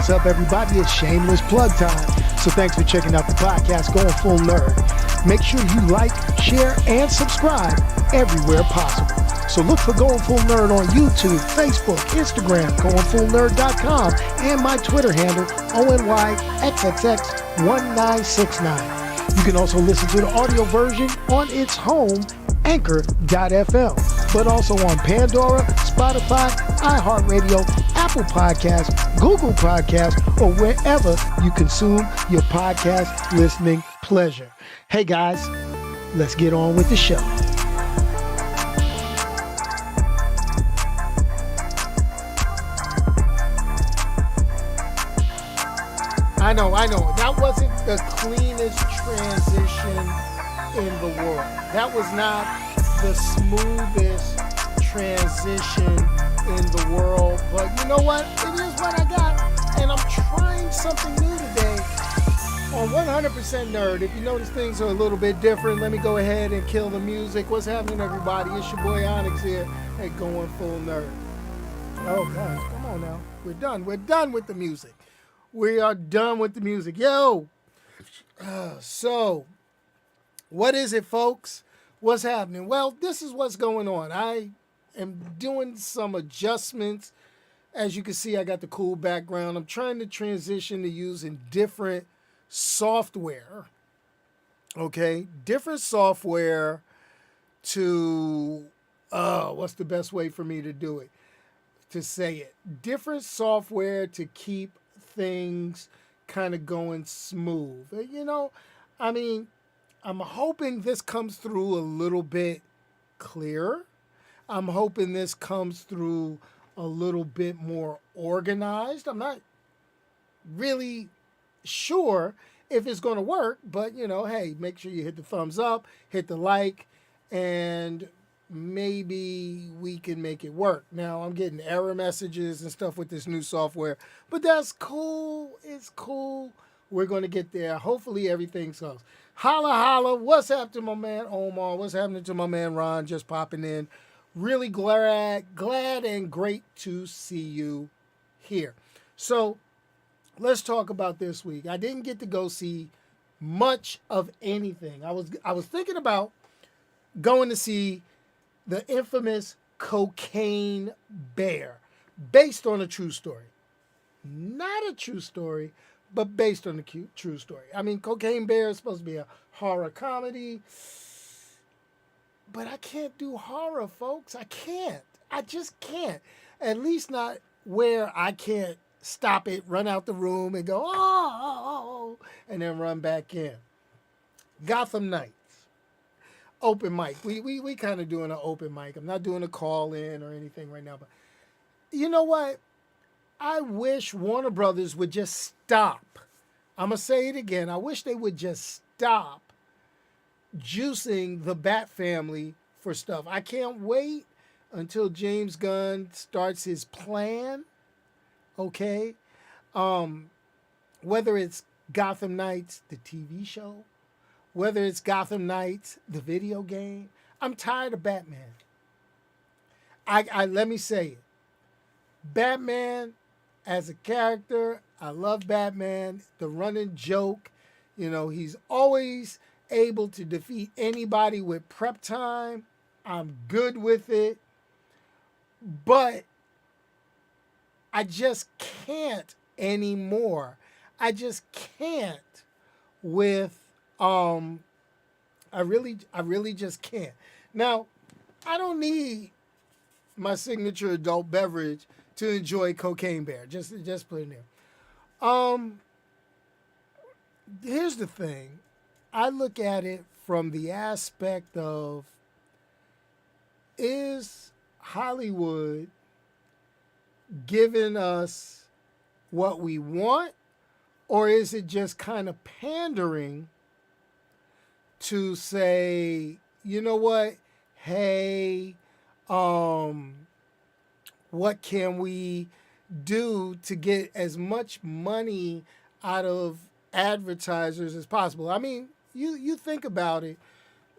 what's up, everybody? It's shameless plug time. So thanks for checking out the podcast, Going Full Nerd. Make sure you like, share, and subscribe everywhere possible. So look for Going Full Nerd on YouTube, Facebook, Instagram, goingfullnerd.com, and my Twitter handle, ONYXXX1969. You can also listen to the audio version on its home, Anchor.fm, but also on Pandora, Spotify, iHeartRadio, Apple Podcasts, Google Podcasts, or wherever you consume your podcast listening pleasure. Hey guys, let's get on with the show. I know. That wasn't the cleanest transition in the world. That was not the smoothest transition in the world. But you know what? It is what I got. And I'm trying something new today on 100% Nerd. If you notice things are a little bit different, let me go ahead and kill the music. What's happening, everybody? It's your boy Onyx here at Going Full Nerd. Oh, gosh. Come on now. We're done. We're done with the music. We are done with the music. Yo! So, what is it, folks? What's happening? Well, this is what's going on. I am doing some adjustments. As you can see, I got the cool background. I'm trying to transition to using different software. Okay? Different software to, what's the best way for me to do it? To say it. Different software to keep things kind of going smooth. You know, I mean, I'm hoping this comes through a little bit clearer. I'm hoping this comes through a little bit more organized. I'm not really sure if it's going to work, but you know, hey, make sure you hit the thumbs up, hit the like, and maybe we can make it work. Now, I'm getting error messages and stuff with this new software, but that's cool. It's cool. We're going to get there. Hopefully, everything goes. Holla, holla. What's happening to my man Omar? What's happening to my man Ron? Just popping in. Really glad and great to see you here. So, let's talk about this week. I didn't get to go see much of anything. I was thinking about going to see the infamous Cocaine Bear, based on a true story. Not a true story, but based on a true story. I mean, Cocaine Bear is supposed to be a horror comedy, but I can't do horror, folks. I can't. I just can't. At least not where I can't stop it, run out the room, and go, oh, and then run back in. Gotham Knights. Open mic. We kind of doing an open mic. I'm not doing a call in or anything right now, but you know what? I wish Warner Brothers would just stop. I'm going to say it again. I wish they would just stop juicing the Bat family for stuff. I can't wait until James Gunn starts his plan. Okay? Whether it's Gotham Knights, the TV show, whether it's Gotham Knights, the video game, I'm tired of Batman. I let me say it. Batman as a character, I love Batman. The running joke, you know, he's always able to defeat anybody with prep time. I'm good with it. But I just can't anymore. I just can't with I really just can't. Now, I don't need my signature adult beverage to enjoy Cocaine Bear. Just put it in there. Here's the thing. I look at it from the aspect of, is Hollywood giving us what we want, or is it just kind of pandering to say, you know what, hey, what can we do to get as much money out of advertisers as possible? I mean, you think about it.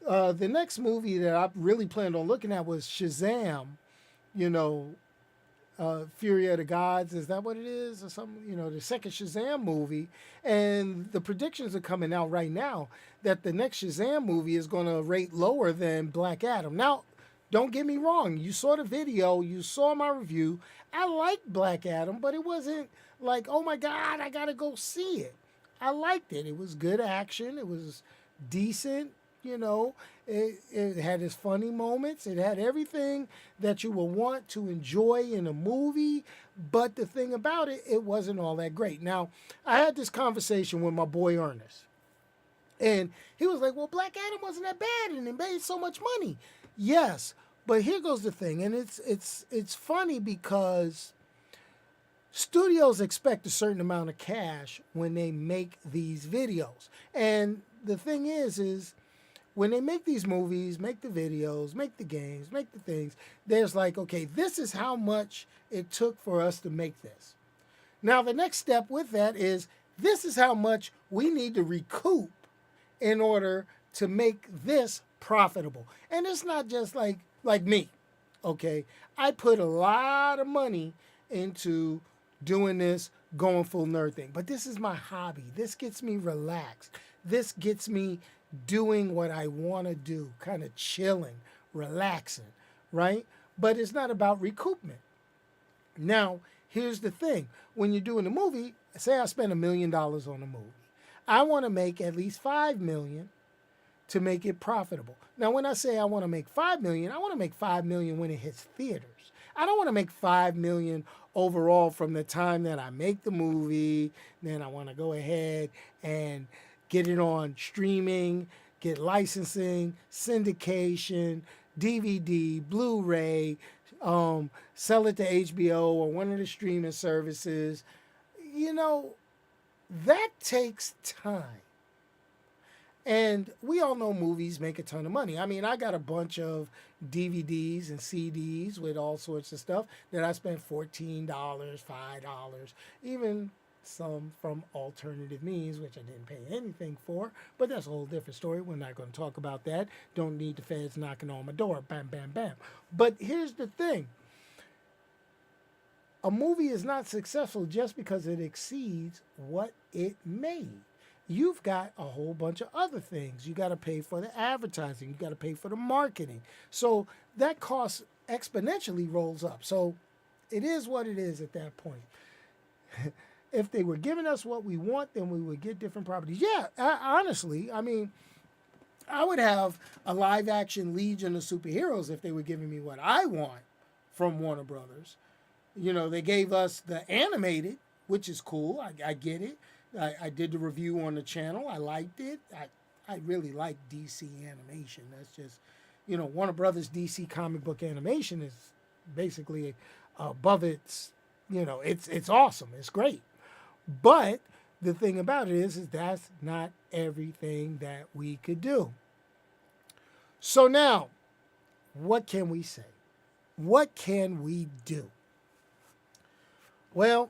The next movie that I really planned on looking at was Shazam, you know, Fury of the Gods. Is that what it is? Or something? You know, the second Shazam movie. And the predictions are coming out right now that the next Shazam movie is going to rate lower than Black Adam. Now, don't get me wrong. You saw the video, you saw my review. I liked Black Adam, but it wasn't like, oh my God, I got to go see it. I liked it. It was good action. It was decent. You know, it had its funny moments. It had everything that you would want to enjoy in a movie. But the thing about it, it wasn't all that great. Now, I had this conversation with my boy Ernest. And he was like, well, Black Adam wasn't that bad and it made so much money. Yes, but here goes the thing. And it's funny because studios expect a certain amount of cash when they make these videos. And the thing is when they make these movies, make the videos, make the games, make the things, there's like, okay, this is how much it took for us to make this. Now, the next step with that is this is how much we need to recoup in order to make this profitable. And it's not just like me, okay? I put a lot of money into doing this going full nerd thing, but this is my hobby. This gets me relaxed. This gets me doing what I want to do, kind of chilling, relaxing, right? But it's not about recoupment. Now, here's the thing. When you're doing a movie, say I spend $1 million on a movie. I want to make at least $5 million to make it profitable. Now, when I say I want to make $5 million, I want to make $5 million when it hits theaters. I don't want to make $5 million overall from the time that I make the movie. Then I want to go ahead and get it on streaming, get licensing, syndication, DVD, Blu-ray, sell it to HBO or one of the streaming services. You know, that takes time. And we all know movies make a ton of money. I mean, I got a bunch of DVDs and CDs with all sorts of stuff that I spent $14, $5, even some from alternative means, which I didn't pay anything for. But that's a whole different story. We're not going to talk about that. Don't need the feds knocking on my door. Bam, bam, bam. But here's the thing. A movie is not successful just because it exceeds what it made. You've got a whole bunch of other things. You got to pay for the advertising. You got to pay for the marketing. So that cost exponentially rolls up. So it is what it is at that point. If they were giving us what we want, then we would get different properties. Yeah, honestly, I mean, I would have a live action Legion of Superheroes if they were giving me what I want from Warner Brothers. You know, they gave us the animated, which is cool. I get it. I did the review on the channel. I liked it. I really like DC animation. That's just, you know, Warner Brothers DC comic book animation is basically above its, you know, it's awesome. It's great. But the thing about it is that's not everything that we could do. So now, what can we say? What can we do? Well,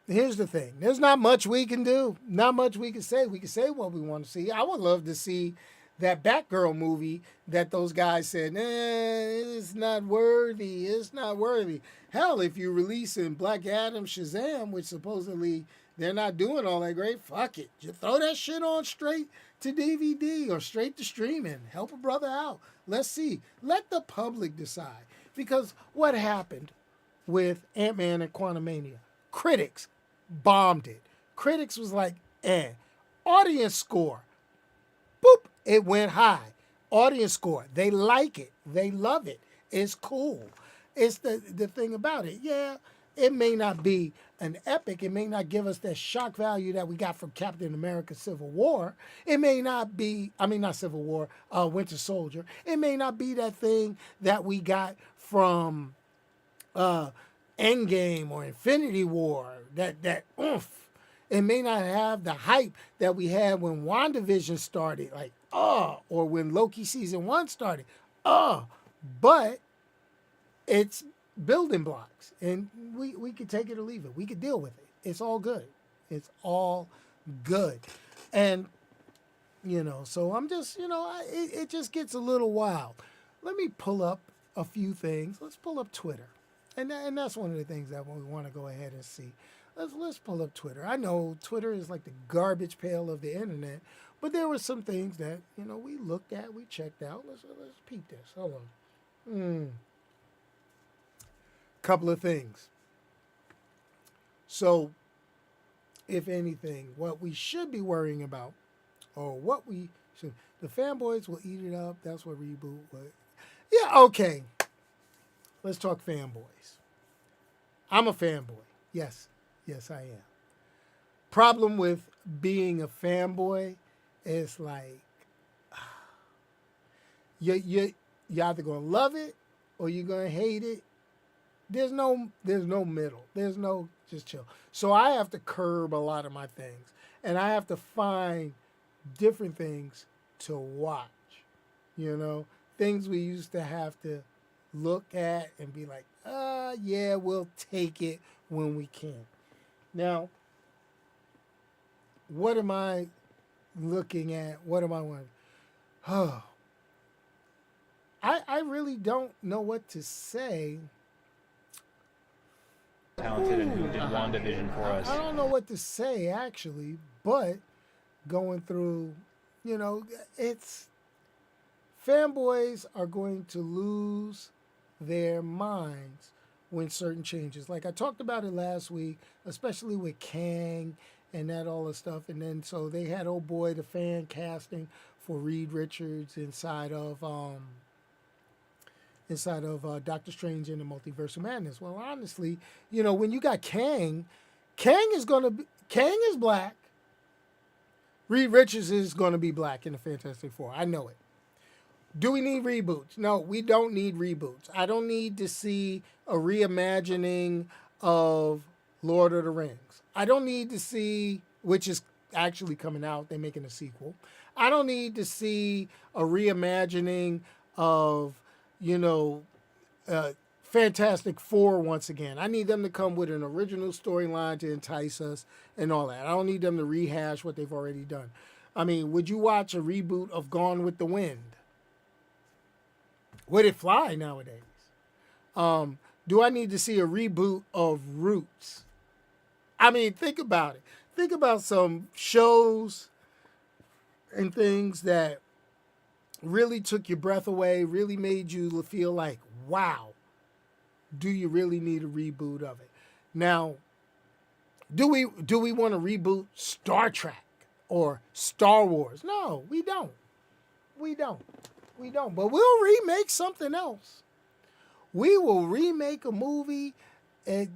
here's the thing. There's not much we can do. Not much we can say. We can say what we want to see. I would love to see that Batgirl movie that those guys said, it's not worthy. It's not worthy. Hell, if you release in Black Adam, Shazam, which supposedly they're not doing all that great, fuck it. Just throw that shit on straight to DVD or straight to streaming. Help a brother out. Let's see. Let the public decide. Because what happened with Ant-Man and Quantumania? Critics bombed it. Critics was like, Audience score, boop, it went high. Audience score, they like it. They love it. It's cool. It's the thing about it. Yeah, it may not be an epic. It may not give us that shock value that we got from Captain America Civil War. It may not be, not Civil War, Winter Soldier. It may not be that thing that we got from Endgame or Infinity War, that oomph. It may not have the hype that we had when WandaVision started, like, or when Loki season 1 started, but it's building blocks, and we could take it or leave it. We could deal with it. It's all good. It's all good. And, so I'm just, it just gets a little wild. Let me pull up a few things. Let's pull up Twitter. And that's one of the things that we want to go ahead and see. Let's pull up Twitter. I know Twitter is like the garbage pail of the internet, but there were some things that we looked at, we checked out. Let's peep this. Hold on. Couple of things. So, if anything, what we should be worrying about, or what we should, the fanboys will eat it up. That's what reboot was. Yeah, okay. Let's talk fanboys. I'm a fanboy. Yes, I am. Problem with being a fanboy is like you're either gonna love it or you're gonna hate it. There's no middle. There's no just chill. So I have to curb a lot of my things, and I have to find different things to watch. Things we used to have to look at and be like, yeah, we'll take it when we can. Now, what am I looking at? What am I wanting? Oh, I really don't know what to say. Talented and who did WandaVision for us. I don't know what to say, actually, but going through, it's fanboys are going to lose their minds when certain changes. Like I talked about it last week, especially with Kang and that all the stuff. And then so they had the fan casting for Reed Richards inside of Doctor Strange in the Multiverse of Madness. Well, honestly, when you got Kang is black. Reed Richards is going to be black in the Fantastic Four. I know it. Do we need reboots? No, we don't need reboots. I don't need to see a reimagining of Lord of the Rings. I don't need to see, which is actually coming out, they're making a sequel. I don't need to see a reimagining of, Fantastic Four once again. I need them to come with an original storyline to entice us and all that. I don't need them to rehash what they've already done. I mean, would you watch a reboot of Gone with the Wind? Would it fly nowadays? Do I need to see a reboot of Roots? I mean, think about it. Think about some shows and things that really took your breath away, really made you feel like, wow, do you really need a reboot of it? Now, do we want to reboot Star Trek or Star Wars? No, we don't. We don't. But we'll remake something else. We will remake a movie and,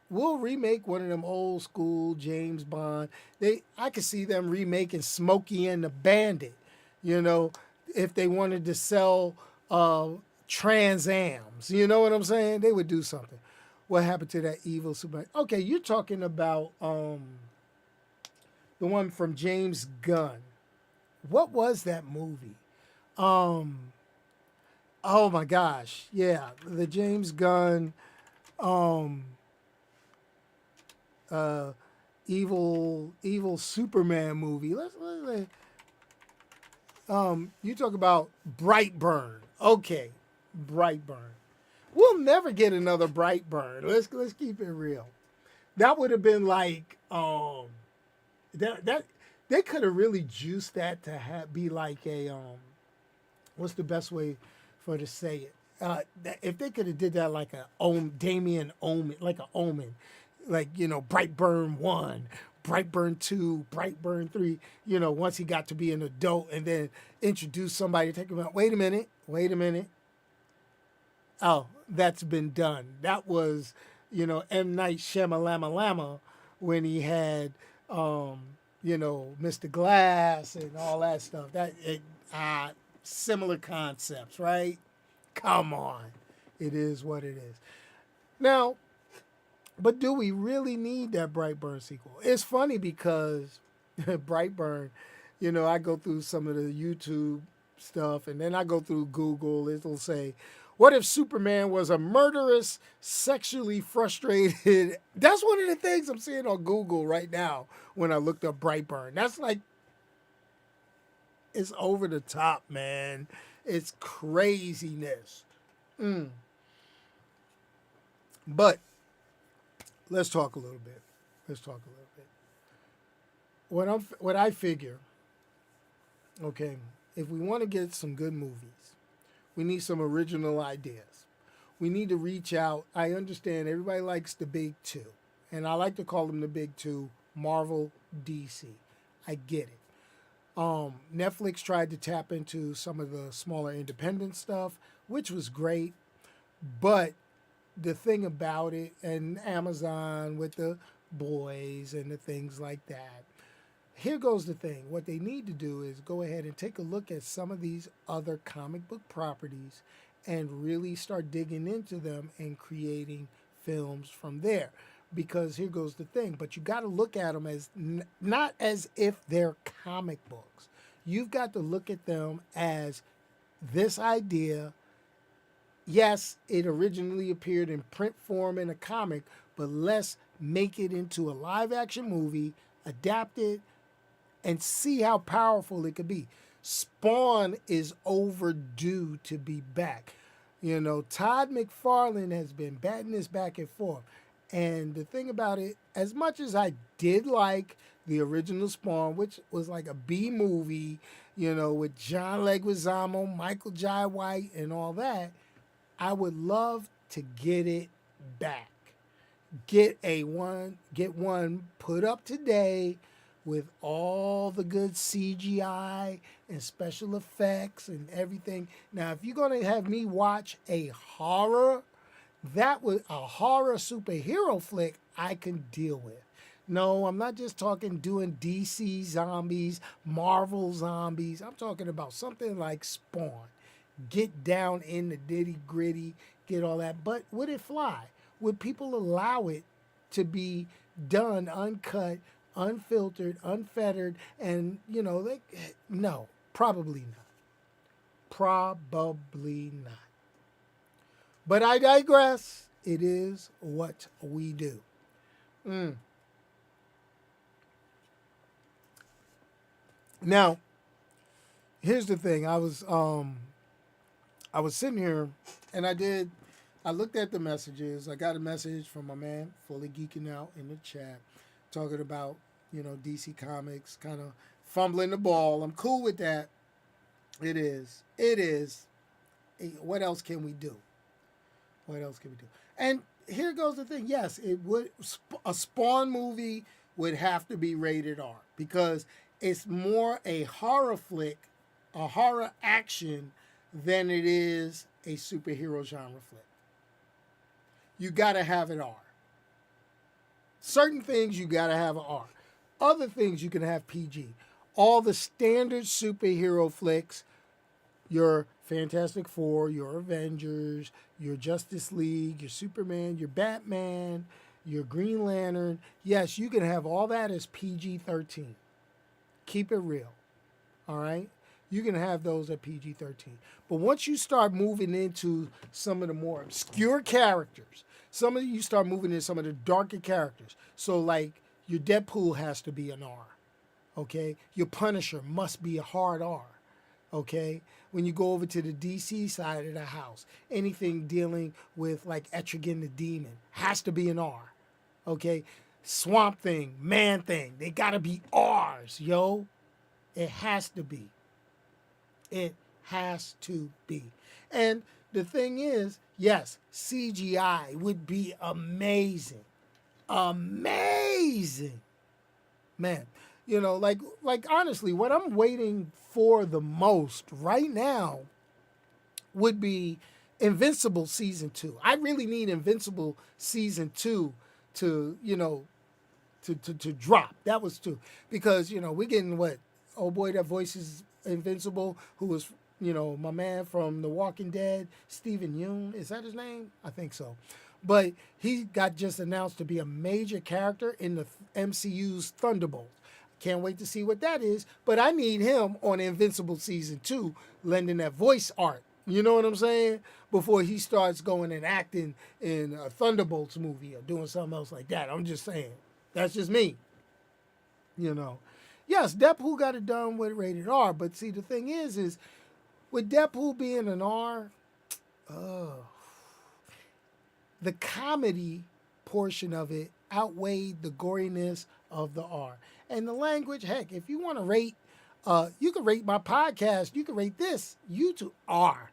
we'll remake one of them old school James Bond. I could see them remaking Smokey and the Bandit, if they wanted to sell Trans Ams. You know what I'm saying? They would do something. What happened to that evil Superman? Okay, you're talking about the one from James Gunn. What was that movie? Oh my gosh. Yeah, the James Gunn evil Superman movie. You talk about Brightburn. Okay, Brightburn. We'll never get another Brightburn. Let's keep it real. That would have been like that they could have really juiced that to be like a what's the best way for to say it? If they could have did that like a Damien Omen, like a Omen, like Brightburn 1, Brightburn 2, Brightburn 3, once he got to be an adult and then introduce somebody, take him out. Wait a minute. Oh, that's been done. That was, M. Night Shyamalan when he had, Mr. Glass and all that stuff. Similar concepts, right? Come on. It is what it is. Now, but do we really need that Brightburn sequel? It's funny because Brightburn, I go through some of the YouTube stuff and then I go through Google. It'll say, what if Superman was a murderous, sexually frustrated? That's one of the things I'm seeing on Google right now when I looked up Brightburn. That's like, it's over the top, man. It's craziness. But let's talk a little bit. Let's talk a little bit. What I figure, okay, if we want to get some good movies, we need some original ideas. We need to reach out. I understand everybody likes the big two, and I like to call them the big two: Marvel, DC. I get it. Netflix tried to tap into some of the smaller independent stuff, which was great. But the thing about it, and Amazon with the boys and the things like that, here goes the thing. What they need to do is go ahead and take a look at some of these other comic book properties and really start digging into them and creating films from there. Because here goes the thing, but you got to look at them as not as if they're comic books. You've got to look at them as this idea. Yes, it originally appeared in print form in a comic, but let's make it into a live action movie, adapt it, and see how powerful it could be. Spawn is overdue to be back. You know, Todd McFarlane has been batting this back and forth. And the thing about it, as much as I did like the original Spawn, which was like a B movie, you know, with John Leguizamo, Michael Jai White, and all that, I would love to get it back. Get one put up today with all the good CGI and special effects and everything. Now, if you're going to have me watch a horror, that was a horror superhero flick I can deal with. No, I'm not just talking doing DC zombies, Marvel zombies. I'm talking about something like Spawn. Get down in the nitty gritty, get all that. But would it fly? Would people allow it to be done uncut, unfiltered, unfettered, and no, probably not. Probably not. But I digress. It is what we do. Now, here's the thing. I was sitting here and I looked at the messages. I got a message from my man, Fully Geeking Out, in the chat, talking about, DC Comics, kind of fumbling the ball. I'm cool with that. It is. What else can we do? And here goes the thing. Yes, a Spawn movie would have to be rated R because it's more a horror flick, a horror action, than it is a superhero genre flick. You got to have it R. Certain things you got to have an R. Other things you can have PG. All the standard superhero flicks, your Fantastic Four, your Avengers, your Justice League, your Superman, your Batman, your Green Lantern. Yes, you can have all that as PG-13. Keep it real. All right? You can have those at PG-13. But once you start moving into some of the more obscure characters, you start moving into some of the darker characters. So like your Deadpool has to be an R. Okay? Your Punisher must be a hard R. Okay? When you go over to the DC side of the house, anything dealing with like Etrigan the Demon has to be an R. Okay? Swamp Thing, Man Thing, they gotta be R's, yo. It has to be. It has to be. And the thing is, yes, CGI would be amazing. Amazing. Man, like honestly, what I'm waiting for the most right now would be Invincible Season 2. I really need Invincible Season 2 to drop. That was 2. Because, we're getting what? Oh boy, that voices Invincible, who was, my man from The Walking Dead, Steven Yeun. Is that his name? I think so. But he got just announced to be a major character in the MCU's Thunderbolts. Can't wait to see what that is. But I need him on Invincible Season 2, lending that voice art. You know what I'm saying? Before he starts going and acting in a Thunderbolts movie or doing something else like that. I'm just saying. That's just me. Yes, Deadpool got it done with rated R, but see, the thing is with Deadpool being an R, the comedy portion of it outweighed the goriness of the R. And the language, heck, if you want to rate, you can rate my podcast, you can rate this YouTube R,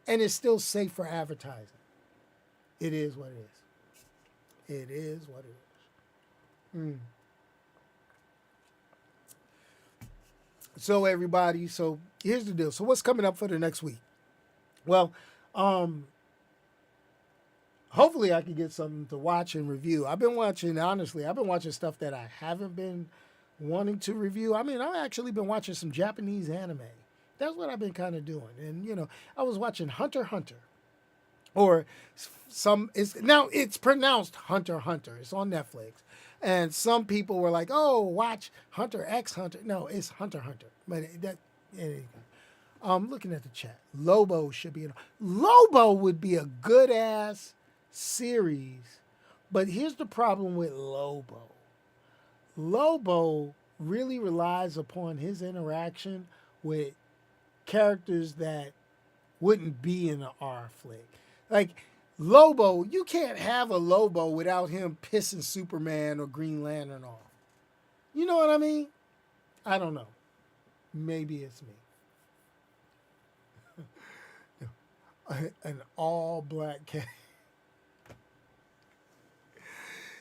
and it's still safe for advertising. It is what it is. It is what it is. So everybody, so here's the deal. So what's coming up for the next week? Well, hopefully I can get something to watch and review. I've been watching stuff that I haven't been wanting to review. I mean, I've actually been watching some Japanese anime. That's what I've been kind of doing. And, I was watching Hunter x Hunter. Or it's pronounced Hunter x Hunter. It's on Netflix. And some people were like, oh, watch Hunter x Hunter. No, it's Hunter x Hunter. But I'm looking at the chat. Lobo should be Lobo would be a good ass series. But here's the problem with Lobo. Lobo really relies upon his interaction with characters that wouldn't be in an R flick. Like Lobo, you can't have a Lobo without him pissing Superman or Green Lantern off. You know what I mean? I don't know. Maybe it's me. An all-black cat.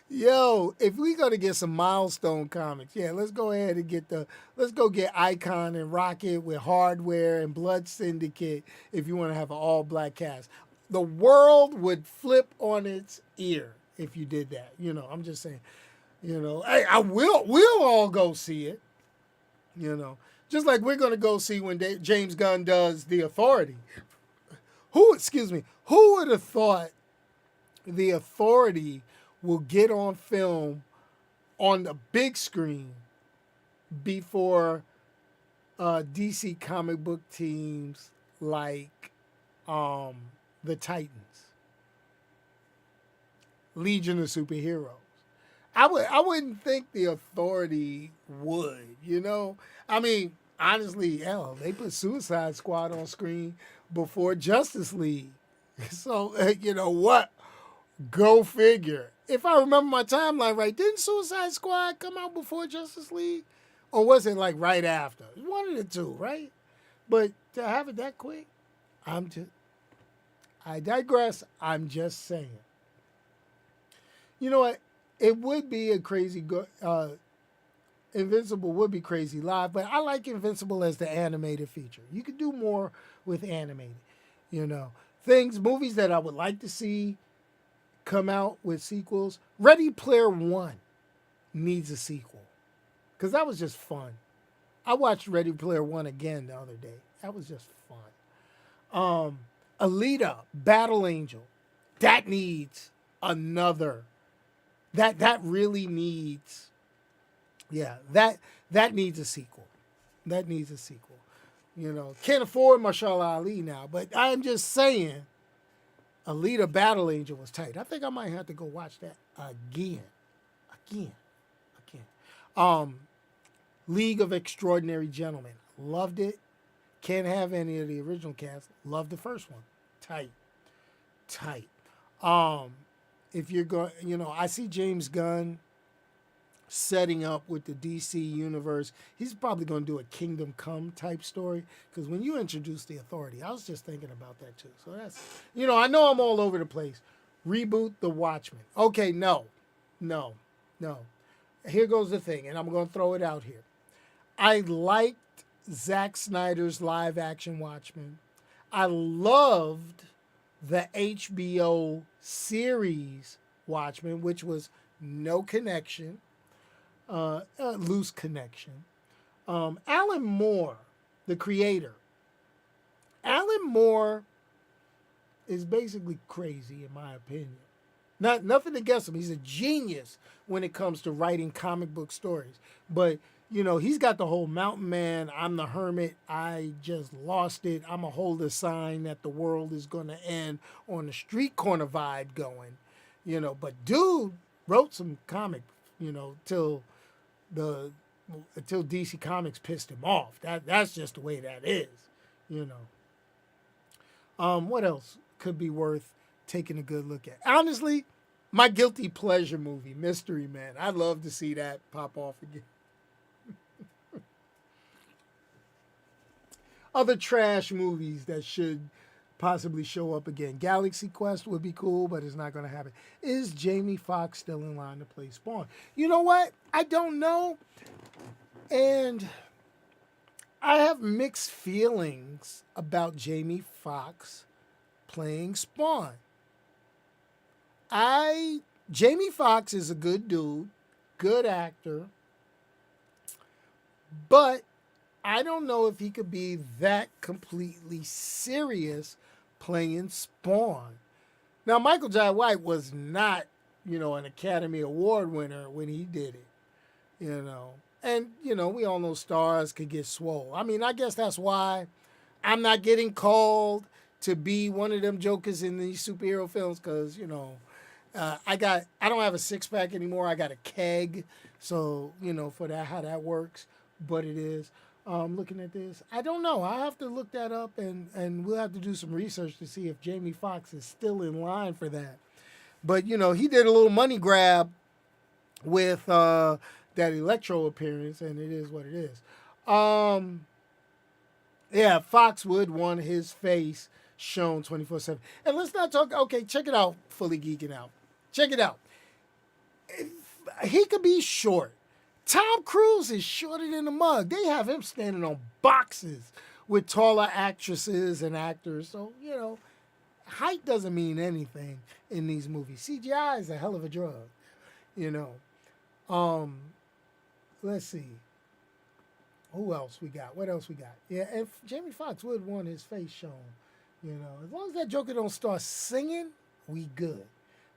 Yo, if we gonna get some Milestone comics, yeah, let's go ahead and let's go get Icon and Rocket with Hardware and Blood Syndicate if you want to have an all-black cast. The world would flip on its ear if you did that. I'm just saying, hey, we'll all go see it, just like we're going to go see when James Gunn does The Authority. Who would have thought The Authority will get on film on the big screen before DC comic book teams like the Titans, Legion of Superheroes. I wouldn't think The Authority would, I mean, honestly, hell, they put Suicide Squad on screen before Justice League. So, what? Go figure. If I remember my timeline right, didn't Suicide Squad come out before Justice League? Or was it like right after? One of the two, right? But to have it that quick, I digress. I'm just saying. You know what? It would be a crazy Invincible would be crazy live, but I like Invincible as the animated feature. You could do more with animated, movies that I would like to see come out with sequels. Ready Player One needs a sequel because that was just fun. I watched Ready Player One again the other day. That was just fun. Alita, Battle Angel, that needs another. That really needs, that needs a sequel. That needs a sequel. Can't afford Marshall Ali now, but I'm just saying, Alita, Battle Angel was tight. I think I might have to go watch that again. League of Extraordinary Gentlemen, loved it. Can't have any of the original cast. Love the first one. Tight. If you're going, I see James Gunn setting up with the DC universe. He's probably going to do a Kingdom Come type story because when you introduce The Authority, I was just thinking about that too. So that's, I know I'm all over the place. Reboot The Watchmen. Okay, no. Here goes the thing, and I'm going to throw it out here. I liked Zack Snyder's live action Watchmen. I loved the HBO series Watchmen, which was no connection, loose connection. Alan Moore, the creator. Alan Moore is basically crazy, in my opinion. Nothing against him. He's a genius when it comes to writing comic book stories. But, he's got the whole mountain man, I'm the hermit, I just lost it, I'm going to hold a sign that the world is going to end on the street corner vibe going. But dude wrote some comic, till DC Comics pissed him off. That's just the way that is, What else could be worth taking a good look at. Honestly, my guilty pleasure movie, Mystery Man. I'd love to see that pop off again. Other trash movies that should possibly show up again. Galaxy Quest would be cool, but it's not going to happen. Is Jamie Foxx still in line to play Spawn? You know what? I don't know. And I have mixed feelings about Jamie Foxx playing Spawn. Jamie Foxx is a good dude, good actor, but I don't know if he could be that completely serious playing Spawn. Now, Michael Jai White was not, an Academy Award winner when he did it, And, we all know stars could get swole. I mean, I guess that's why I'm not getting called to be one of them jokers in these superhero films because, I don't have a six-pack anymore. I got a keg. So, for that, how that works. But it is. Looking at this, I don't know. I have to look that up, and we'll have to do some research to see if Jamie Foxx is still in line for that. But, he did a little money grab with that Electro appearance, and it is what it is. Yeah, Fox would want his face shown 24/7. And let's not talk, okay, check it out, Fully Geeking Out. Check it out. He could be short. Tom Cruise is shorter than a mug. They have him standing on boxes with taller actresses and actors. So, height doesn't mean anything in these movies. CGI is a hell of a drug, Let's see. Who else we got? What else we got? Yeah, and Jamie Foxx would want his face shown, As long as that Joker don't start singing, we good.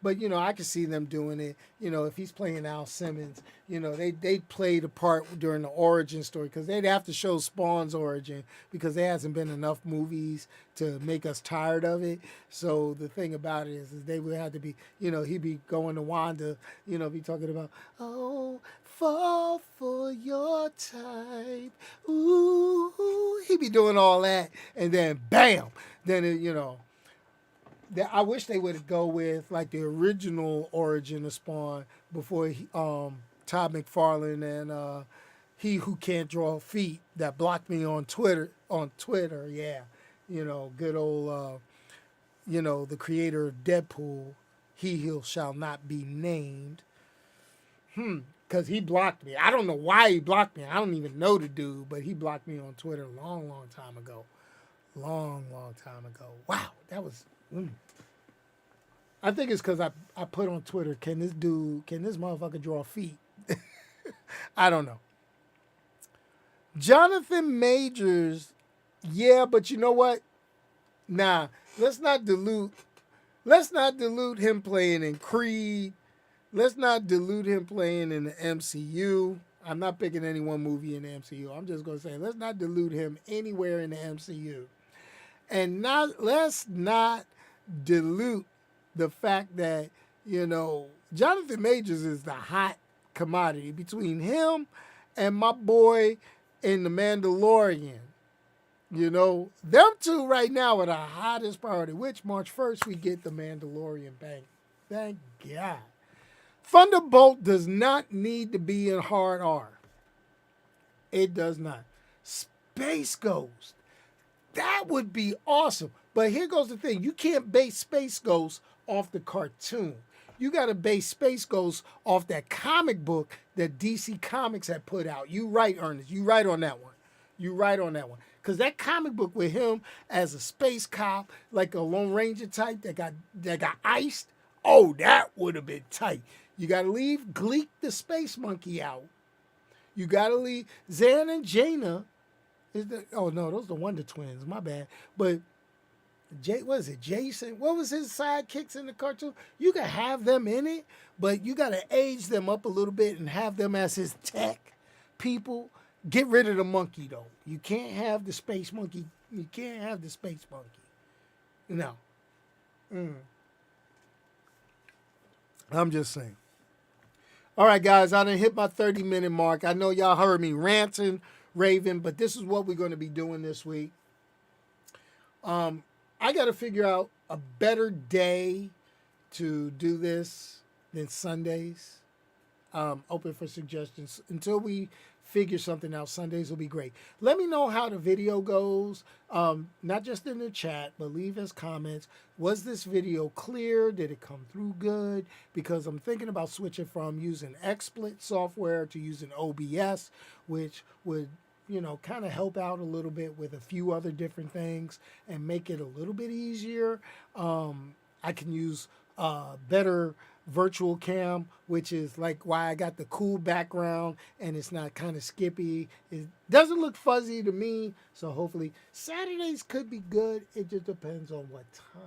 But, I can see them doing it. If he's playing Al Simmons, they played a part during the origin story because they'd have to show Spawn's origin because there hasn't been enough movies to make us tired of it. So the thing about it is they would have to be, he'd be going to Wanda, be talking about, oh, fall for your type. Ooh, he'd be doing all that. And then, bam, then, I wish they would go with like the original origin of Spawn before Todd McFarlane and He Who Can't Draw Feet that blocked me on Twitter. Yeah, good old the creator of Deadpool, He Who Shall Not Be Named. Because he blocked me. I don't know why he blocked me. I don't even know the dude, but he blocked me on Twitter a long time ago. Long time ago. Wow, that was. I think it's because I put on Twitter, can this motherfucker draw feet? I don't know. Jonathan Majors, yeah, but you know what? Nah, let's not dilute him playing in Creed. Let's not dilute him playing in the MCU. I'm not picking any one movie in the MCU. I'm just going to say, let's not dilute him anywhere in the MCU. And let's not dilute the fact that, Jonathan Majors is the hot commodity between him and my boy in The Mandalorian. Them two right now are the hottest priority, which March 1st we get The Mandalorian back. Thank God. Thunderbolt does not need to be in hard R. It does not. Space Ghost. That would be awesome. But here goes the thing. You can't base Space Ghost off the cartoon. You got to base Space Ghost off that comic book that DC Comics had put out. You right, Ernest. You right on that one. Because that comic book with him as a space cop, like a Lone Ranger type that got iced, oh, that would have been tight. You got to leave Gleek the space monkey out. You got to leave Zan and Jaina. Oh, no, those are the Wonder Twins. My bad. But what is it, Jason? What was his sidekicks in the cartoon? You can have them in it, but you got to age them up a little bit and have them as his tech people. Get rid of the monkey, though. You can't have the space monkey. No. I'm just saying. All right, guys, I done hit my 30-minute mark. I know y'all heard me ranting, raving, but this is what we're going to be doing this week. I got to figure out a better day to do this than Sundays. Open for suggestions. Until we figure something out, Sundays will be great. Let me know how the video goes, not just in the chat, but leave us comments. Was this video clear? Did it come through good? Because I'm thinking about switching from using XSplit software to using OBS, which would, you know, kind of help out a little bit with a few other different things and make it a little bit easier. I can use better virtual cam, which is like why I got the cool background and it's not kind of skippy. It doesn't look fuzzy to me, so hopefully Saturdays could be good. It just depends on what time.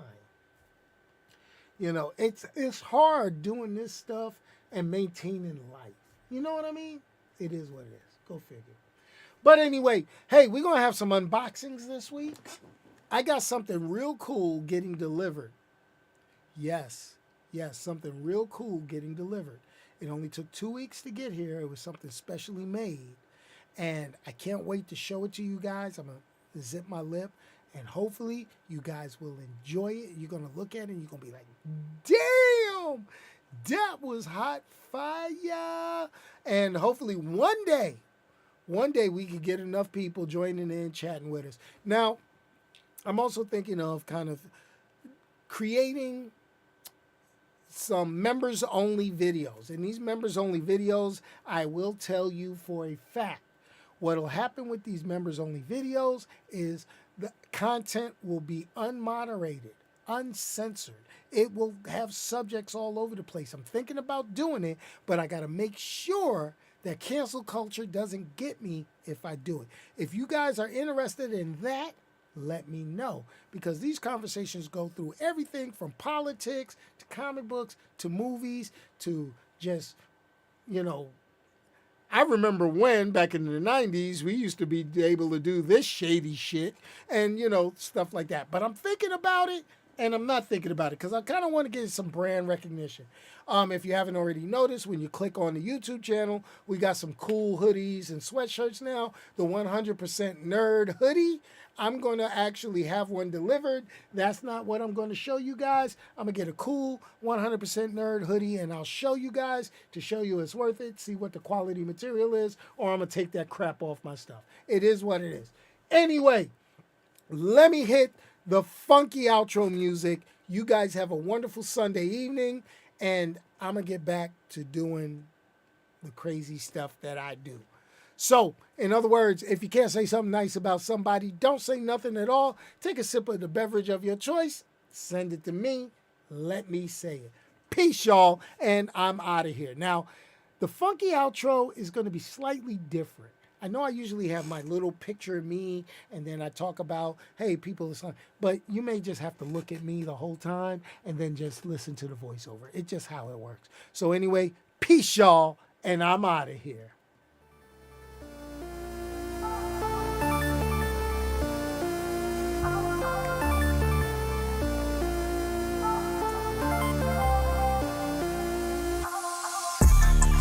You know, it's hard doing this stuff and maintaining life. You know what I mean? It is what it is. Go figure. But anyway, hey, we're going to have some unboxings this week. I got something real cool getting delivered. Yes, something real cool getting delivered. It only took 2 weeks to get here. It was something specially made. And I can't wait to show it to you guys. I'm going to zip my lip. And hopefully you guys will enjoy it. You're going to look at it and you're going to be like, damn, that was hot fire. And hopefully one day we can get enough people joining in, chatting with us. Now, I'm also thinking of kind of creating some members only videos. And these members only videos, I will tell you for a fact, what will happen with these members only videos is the content will be unmoderated, uncensored. It will have subjects all over the place. I'm thinking about doing it, but I got to make sure that cancel culture doesn't get me if I do it. If you guys are interested in that, let me know, because these conversations go through everything from politics to comic books to movies to just, you know, I remember when back in the 90s we used to be able to do this shady shit and, you know, stuff like that. But I'm thinking about it and I'm not thinking about it because I kind of want to get some brand recognition. If you haven't already noticed, when you click on the YouTube channel, we got some cool hoodies and sweatshirts now. The 100% Nerd hoodie, I'm going to actually have one delivered. That's not what I'm going to show you guys. I'm going to get a cool 100% Nerd hoodie, and I'll show you guys to show you it's worth it, see what the quality material is, or I'm going to take that crap off my stuff. It is what it is. Anyway, let me hit the funky outro music. You guys have a wonderful Sunday evening, and I'm going to get back to doing the crazy stuff that I do. So, in other words, if you can't say something nice about somebody, don't say nothing at all. Take a sip of the beverage of your choice. Send it to me. Let me say it. Peace, y'all, and I'm out of here. Now, the funky outro is going to be slightly different. I know I usually have my little picture of me, and then I talk about, hey, people listen. But you may just have to look at me the whole time and then just listen to the voiceover. It's just how it works. So anyway, peace, y'all, and I'm out of here.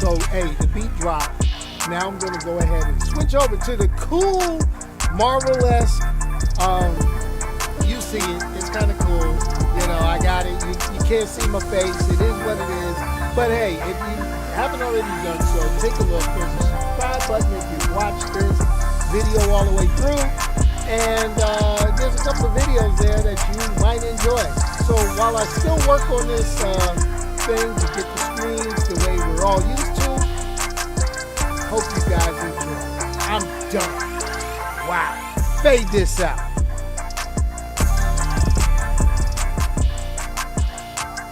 So, hey, the beat dropped. Now I'm going to go ahead and switch over to the cool Marvel-esque. You see it. It's kind of cool. You know, I got it. You can't see my face. It is what it is. But, hey, if you haven't already done so, take a look. There's a subscribe button if you watch this video all the way through. And there's a couple of videos there that you might enjoy. So while I still work on this thing to get the screens the way we're all used to, hope you guys enjoy. I'm done. Wow. Fade this out.